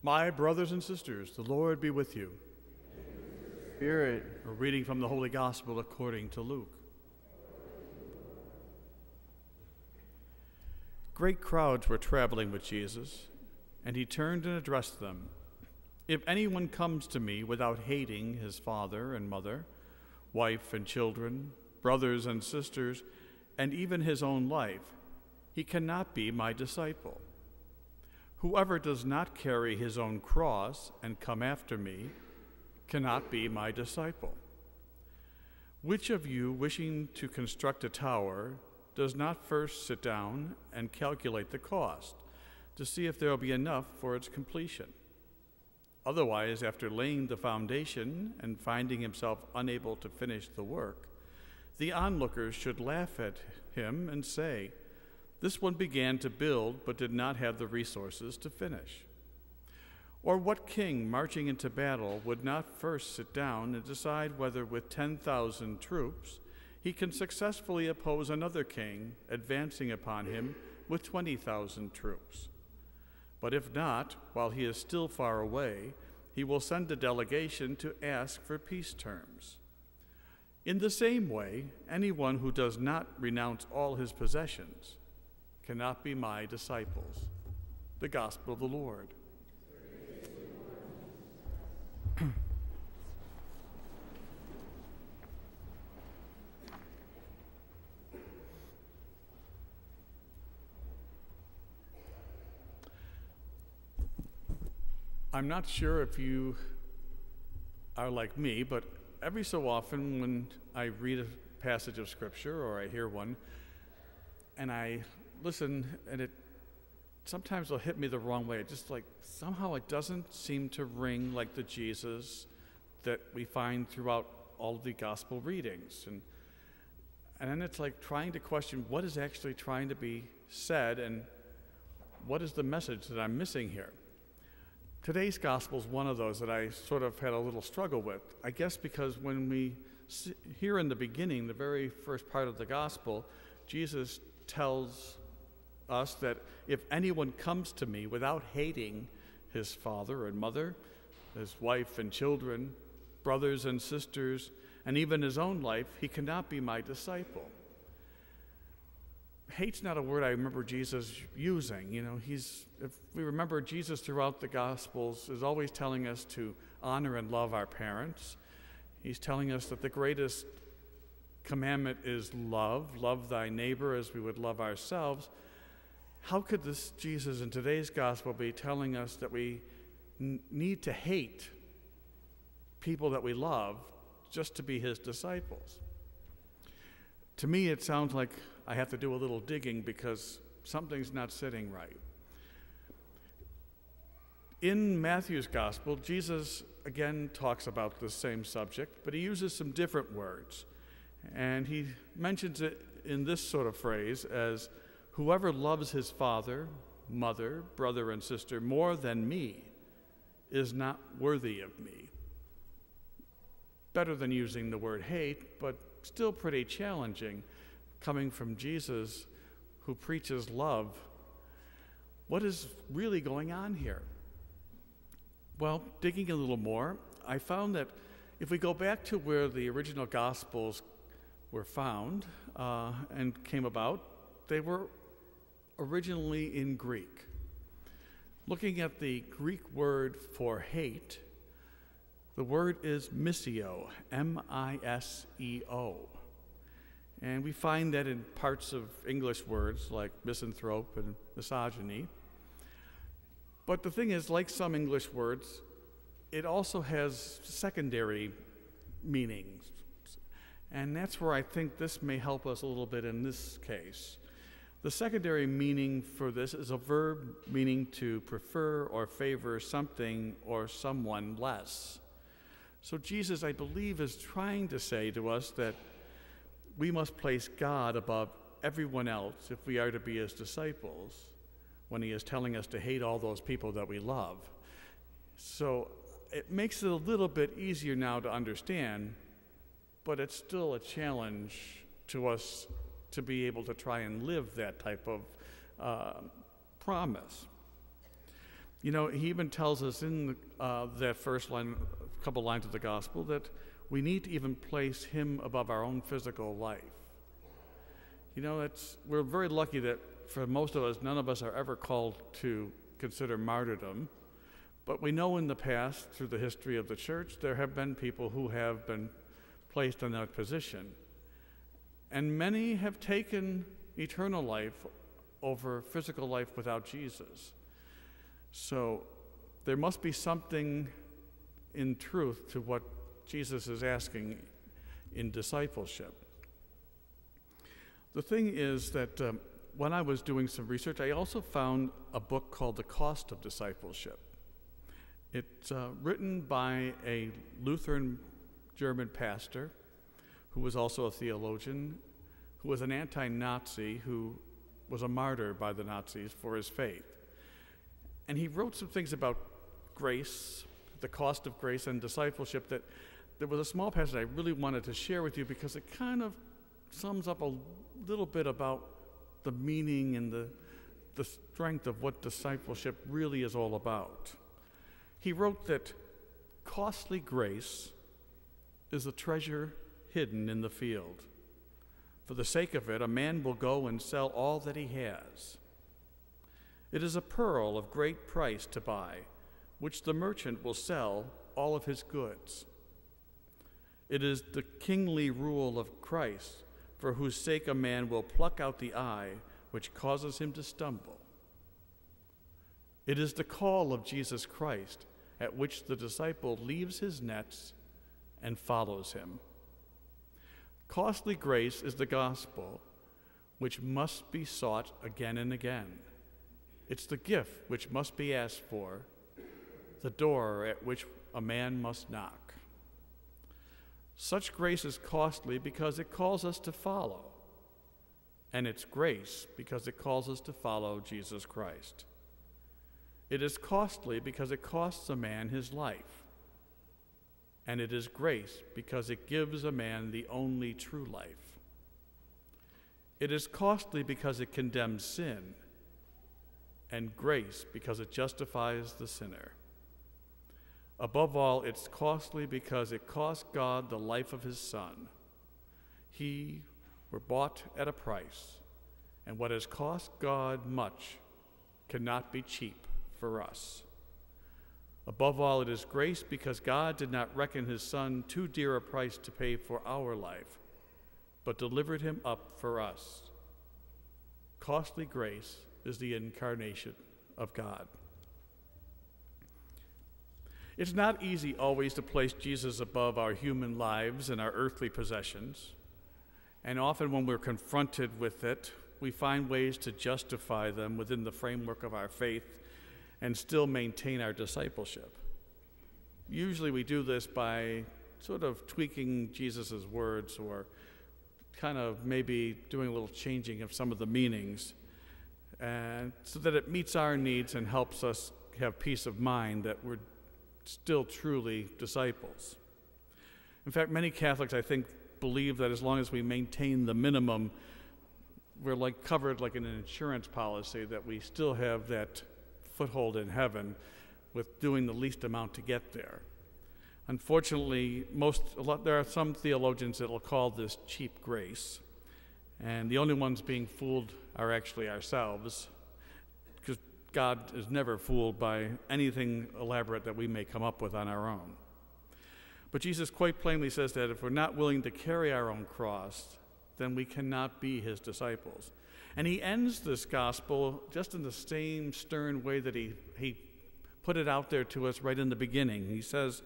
My brothers and sisters, the Lord be with you. Spirit. A reading from the Holy Gospel according to Luke. Great crowds were traveling with Jesus, and he turned and addressed them. If anyone comes to me without hating his father and mother, wife and children, brothers and sisters, and even his own life, he cannot be my disciple. Whoever does not carry his own cross and come after me cannot be my disciple. Which of you, wishing to construct a tower, does not first sit down and calculate the cost to see if there will be enough for its completion? Otherwise, after laying the foundation and finding himself unable to finish the work, the onlookers should laugh at him and say, "This one began to build but did not have the resources to finish." Or what king marching into battle would not first sit down and decide whether with 10,000 troops he can successfully oppose another king advancing upon him with 20,000 troops? But if not, while he is still far away, he will send a delegation to ask for peace terms. In the same way, anyone who does not renounce all his possessions cannot be my disciples. The Gospel of the Lord. I'm not sure if you are like me, but every so often when I read a passage of Scripture or I hear one, and I listen, and sometimes it'll hit me the wrong way. Just like somehow it doesn't seem to ring like the Jesus that we find throughout all of the gospel readings. And then it's like trying to question what is actually trying to be said and what is the message that I'm missing here. Today's gospel is one of those that I sort of had a little struggle with. I guess because when we hear in the beginning, the very first part of the gospel, Jesus tells us that if anyone comes to me without hating his father and mother, his wife and children, brothers and sisters, and even his own life, he cannot be my disciple. Hate's not a word I remember Jesus using. If we remember, Jesus throughout the Gospels is always telling us to honor and love our parents. He's telling us that the greatest commandment is love thy neighbor as we would love ourselves. How could this Jesus in today's gospel be telling us that we need to hate people that we love just to be his disciples? To me, it sounds like I have to do a little digging because something's not sitting right. In Matthew's gospel, Jesus again talks about the same subject, but he uses some different words. And he mentions it in this sort of phrase as, "Whoever loves his father, mother, brother, and sister more than me is not worthy of me." Better than using the word hate, but still pretty challenging coming from Jesus who preaches love. What is really going on here? Well, digging a little more, I found that if we go back to where the original Gospels were found and came about, they were originally in Greek. Looking at the Greek word for hate, the word is miseo, M-I-S-E-O. And we find that in parts of English words like misanthrope and misogyny. But the thing is, like some English words, it also has secondary meanings. And that's where I think this may help us a little bit in this case. The secondary meaning for this is a verb meaning to prefer or favor something or someone less. So Jesus, I believe, is trying to say to us that we must place God above everyone else if we are to be his disciples, when he is telling us to hate all those people that we love. So it makes it a little bit easier now to understand, but it's still a challenge to us to be able to try and live that type of promise. You know, he even tells us in that first line, a couple lines of the gospel, that we need to even place him above our own physical life. You know, we're very lucky that for most of us, none of us are ever called to consider martyrdom. But we know in the past, through the history of the church, there have been people who have been placed in that position. And many have taken eternal life over physical life without Jesus. So there must be something in truth to what Jesus is asking in discipleship. The thing is that when I was doing some research, I also found a book called The Cost of Discipleship. It's written by a Lutheran German pastor who was also a theologian, who was an anti-Nazi, who was a martyr by the Nazis for his faith. And he wrote some things about grace, the cost of grace and discipleship, that there was a small passage I really wanted to share with you because it kind of sums up a little bit about the meaning and the strength of what discipleship really is all about. He wrote that costly grace is a treasure hidden in the field. For the sake of it, a man will go and sell all that he has. It is a pearl of great price to buy, which the merchant will sell all of his goods. It is the kingly rule of Christ, for whose sake a man will pluck out the eye which causes him to stumble. It is the call of Jesus Christ, at which the disciple leaves his nets and follows him. Costly grace is the gospel, which must be sought again and again. It's the gift which must be asked for, the door at which a man must knock. Such grace is costly because it calls us to follow, and it's grace because it calls us to follow Jesus Christ. It is costly because it costs a man his life, and it is grace because it gives a man the only true life. It is costly because it condemns sin, and grace because it justifies the sinner. Above all, it's costly because it cost God the life of his Son. He were bought at a price, and what has cost God much cannot be cheap for us. Above all, it is grace because God did not reckon his Son too dear a price to pay for our life, but delivered him up for us. Costly grace is the incarnation of God. It's not easy always to place Jesus above our human lives and our earthly possessions, and often when we're confronted with it, we find ways to justify them within the framework of our faith and still maintain our discipleship. Usually we do this by sort of tweaking Jesus' words or kind of maybe doing a little changing of some of the meanings, and so that it meets our needs and helps us have peace of mind that we're still truly disciples. In fact, many Catholics, I think, believe that as long as we maintain the minimum, we're like covered like in an insurance policy, that we still have that foothold in heaven with doing the least amount to get there. Unfortunately, there are some theologians that will call this cheap grace, and the only ones being fooled are actually ourselves, because God is never fooled by anything elaborate that we may come up with on our own. But Jesus quite plainly says that if we're not willing to carry our own cross, then we cannot be his disciples. And he ends this gospel just in the same stern way that he put it out there to us right in the beginning. He says,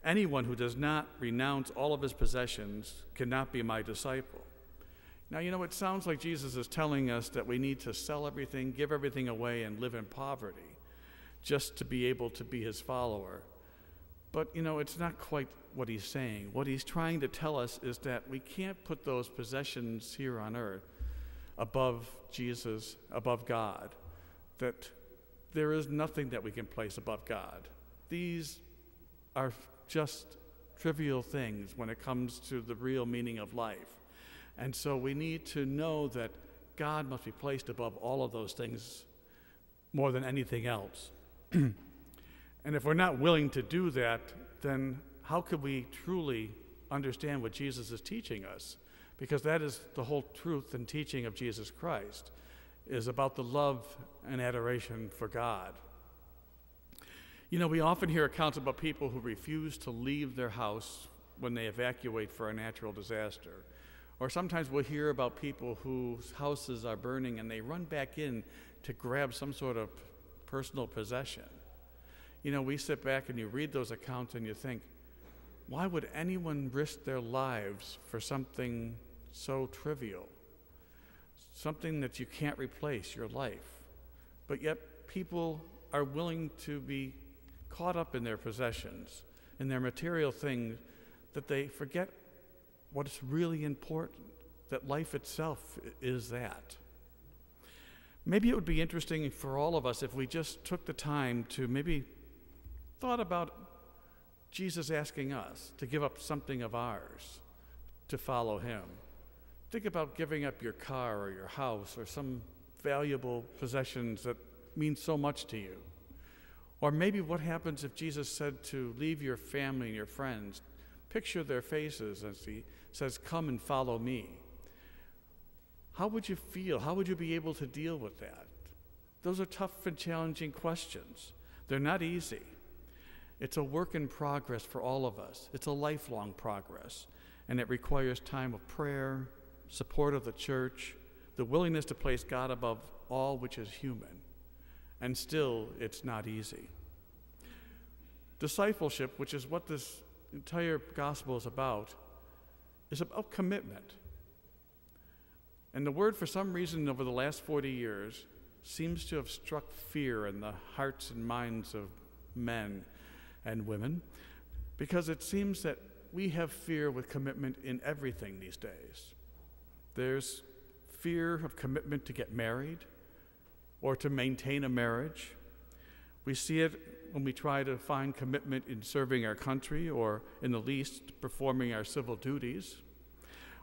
anyone who does not renounce all of his possessions cannot be my disciple. Now, you know, it sounds like Jesus is telling us that we need to sell everything, give everything away, and live in poverty just to be able to be his follower. But, you know, it's not quite what he's saying. What he's trying to tell us is that we can't put those possessions here on earth above Jesus, above God, that there is nothing that we can place above God. These are just trivial things when it comes to the real meaning of life. And so we need to know that God must be placed above all of those things more than anything else. And if we're not willing to do that, then how could we truly understand what Jesus is teaching us? Because that is the whole truth and teaching of Jesus Christ, is about the love and adoration for God. You know, we often hear accounts about people who refuse to leave their house when they evacuate for a natural disaster. Or sometimes we'll hear about people whose houses are burning and they run back in to grab some sort of personal possession. You know, we sit back and you read those accounts and you think, why would anyone risk their lives for something so trivial? Something that you can't replace, your life. But yet people are willing to be caught up in their possessions, in their material things, that they forget what's really important, that life itself is that. Maybe it would be interesting for all of us if we just took the time to maybe thought about Jesus asking us to give up something of ours to follow him. Think about giving up your car or your house or some valuable possessions that mean so much to you. Or maybe what happens if Jesus said to leave your family and your friends, picture their faces as he says, come and follow me. How would you feel? How would you be able to deal with that? Those are tough and challenging questions. They're not easy. It's a work in progress for all of us. It's a lifelong progress, and it requires time of prayer, support of the church, the willingness to place God above all which is human. And still, it's not easy. Discipleship, which is what this entire gospel is about commitment. And the word, for some reason, over the last 40 years, seems to have struck fear in the hearts and minds of men and women, because it seems that we have fear with commitment in everything these days. There's fear of commitment to get married or to maintain a marriage. We see it when we try to find commitment in serving our country or, in the least, performing our civil duties.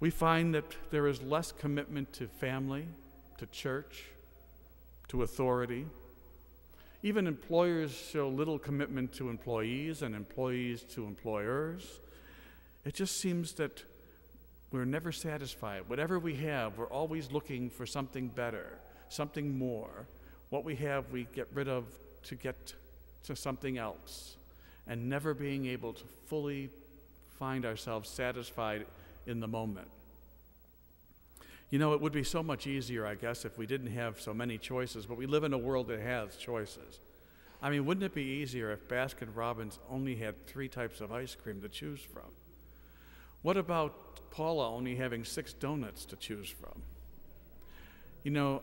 We find that there is less commitment to family, to church, to authority. Even employers show little commitment to employees and employees to employers. It just seems that we're never satisfied. Whatever we have, we're always looking for something better, something more. What we have, we get rid of to get to something else, and never being able to fully find ourselves satisfied in the moment. You know, it would be so much easier, I guess, if we didn't have so many choices, but we live in a world that has choices. I mean, wouldn't it be easier if Baskin-Robbins only had 3 types of ice cream to choose from? What about Paula only having 6 donuts to choose from? You know,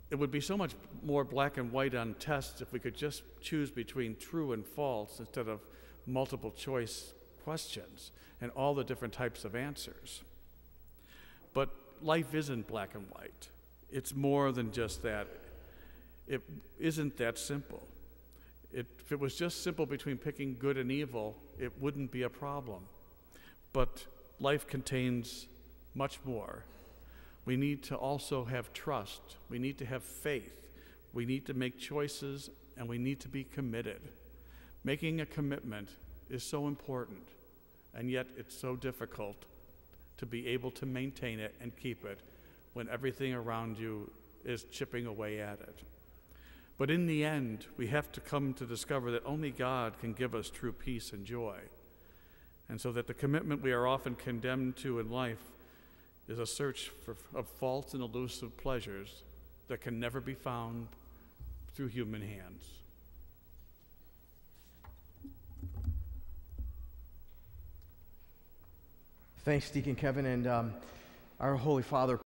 it would be so much more black and white on tests if we could just choose between true and false instead of multiple choice questions and all the different types of answers. But life isn't black and white. It's more than just that. It isn't that simple. If it was just simple between picking good and evil, it wouldn't be a problem. But life contains much more. We need to also have trust. We need to have faith. We need to make choices, and we need to be committed. Making a commitment is so important, and yet it's so difficult to be able to maintain it and keep it when everything around you is chipping away at it. But in the end, we have to come to discover that only God can give us true peace and joy. And so that the commitment we are often condemned to in life is a search of false and elusive pleasures that can never be found through human hands. Thanks, Deacon Kevin, and our Holy Father